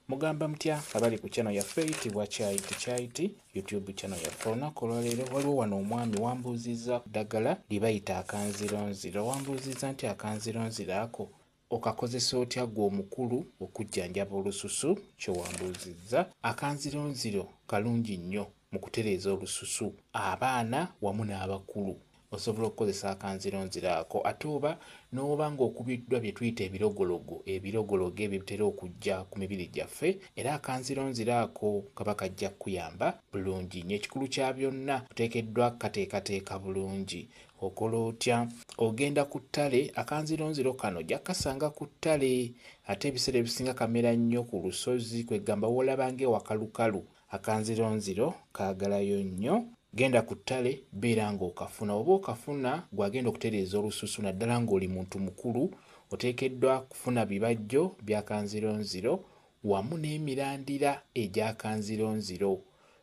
Mugamba mutya abali ku channel yaffe eyitibwa Chaiti YouTube channel yaffe. Olunaku olwaleero waliwo wano omwami wambuuzizza ku ddagala lye bayita akanzironziro. Wambuuzizza nti akanzironziro ako okakozesa otya gwe omukulu okujjanjaba olususu? Kyo wambuuzizza. Akanzironziro kalungi nnyo mu kutereeza olususu. Abaana wamu n'abakulu osobola okukozesa akanzironziro ako, ate oba n'oba ng'okubiddwa bye tuyita ebirogologo ebyo bitera okujja ku mibiri gyaffe, era akanzironziro ako kaba kajja kuyamba bulungi nnyo. Ekikulu kya byonna oteekeddwa kateekateeka bulungi. Okola otya? Ogenda ku ttale, akanzironziro kano ojja kasanga ku ttale, ate ebiseera ebisinga kamera nnyo ku lusozi, kwegamba w'olaba ng'ewakalukalu. Akanzironziro kaagalayo nnyo. Genda ku ttale beera ng'okafuna. Oba okafuna gwagenda okutereeza olususu naddala ng'oli muntu mukulu, oteekeddwa kufuna bibajjo by'akanzironziro wamu n'emirandira egy'akanzironziro.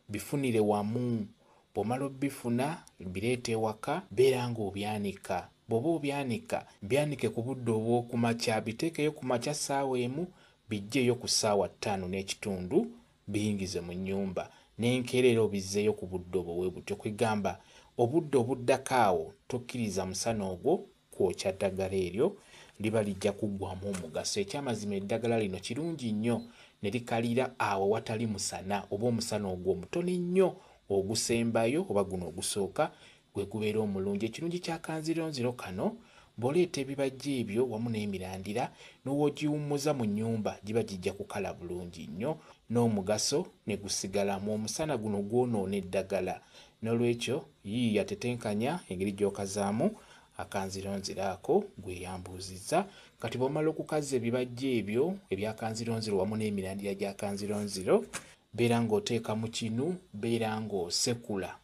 Bifunire wamu. Bw'omala obbifuna bireete ewaka, beera ng'obyanika. Bw'oba obyanika, byanike ku budde obw'okumakya. Biteekeyo ku makya ssaawa emu, biggyeyo ku ssaawa 5:30 biyingize mu nnyumba. N'enkeera obizzeeyo ku budde obwo bwe butyo. Kwegamba obudde obuddako awo tokkiriza musana ogwo kwokya ddagala eryo, liba lijja kuggwamu omugaso. Ekyamazima eddagala lino kirungi nnyo ne likalira awo watali musana, oba omusana ogwo omutono nnyo ogusembayo oba guno ogusooka gwe gubeera omulungi. Ekirungi ky'akanzironziro kano, bw'oleeta ebibajjo ebyo wamu n'emirandira n'ogiwummuza mu nnyumba, giba gijja kukala bulungi nnyo n'omugaso ne gusigalamu. Omusana guno gwonoona eddagala. N'olwekyo yiiya tetenkanya engeri gy'okazaamu akanzironziro ako gwe yambuuzizza. Kati bw'omala okukaza ebibajjo ebyo eby'akanzironziro wamu n'emirandira gy'akanzironziro, beera ng'oteeka mu kinu, beera ng'osekula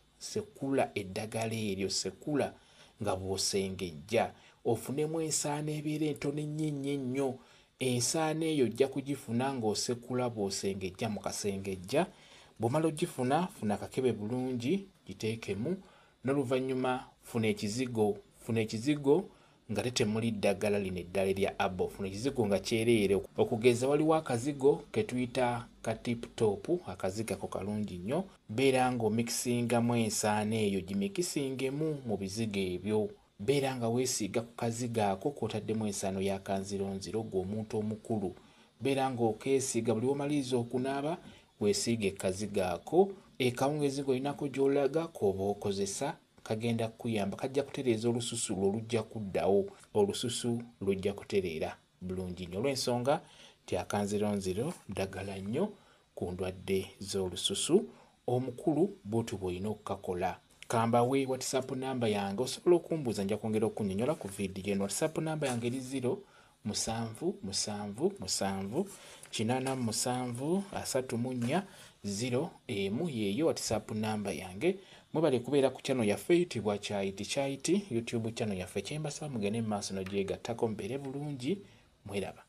eddagala eryo, sekula nga bw'osengejja. Ofunemu ensaano ebeera entono ennyo. Ensaano eyo ojja kugifuna ng'osekula bw'osengejja mu kasengejja. Bw'omala ogifuna, funa akakebe bulungi giteekemu, n'oluvannyuma funa ekizigo nga tetemuli ddagala lino eddala erya abo. Funa ekizigo nga kyereere. Okugeza waliwo akazigo ke tuyita ka tip-top, akazigo ako kalungi nnyo. Beera ng'omikisingamu ensaano eyo, gimikisingemu mu bizigo ebyo. Beera nga weesiiga ku kazigo ako kw'otaddemu ensaano y'akanzironziro gw'omuntu omukulu. Beera ng'okeesiiga buli w'omaliriza okunaaba, weesiiga ekazigo ako. Ekawungeezi ng'olinako gy'olaga k'oba okozesa kagenda kuyamba, kajja kutereeza olususu lwo lujja kuddawo. Olususu lujja kutereera bulungi nnyo. Olw'ensonga nti akanzironziro ddagala nnyo ku ndwadde z'olususu. Omukulu bw'otyo bw'olina okukakola. Kambawe WhatsApp namba yange, osobola okumbuuza, nja kwongera okunnyonnyola ku vidiyo eno. WhatsApp namba yange eri 077873401 yeeyo WhatsApp namba yange. Mwebale kubeera ku channel yaffe eyitibwa Chaiti YouTube channel yaffe. Kyembasaba mugende mu maaso n'ogyegattako mubeere bulungi. Mweraba.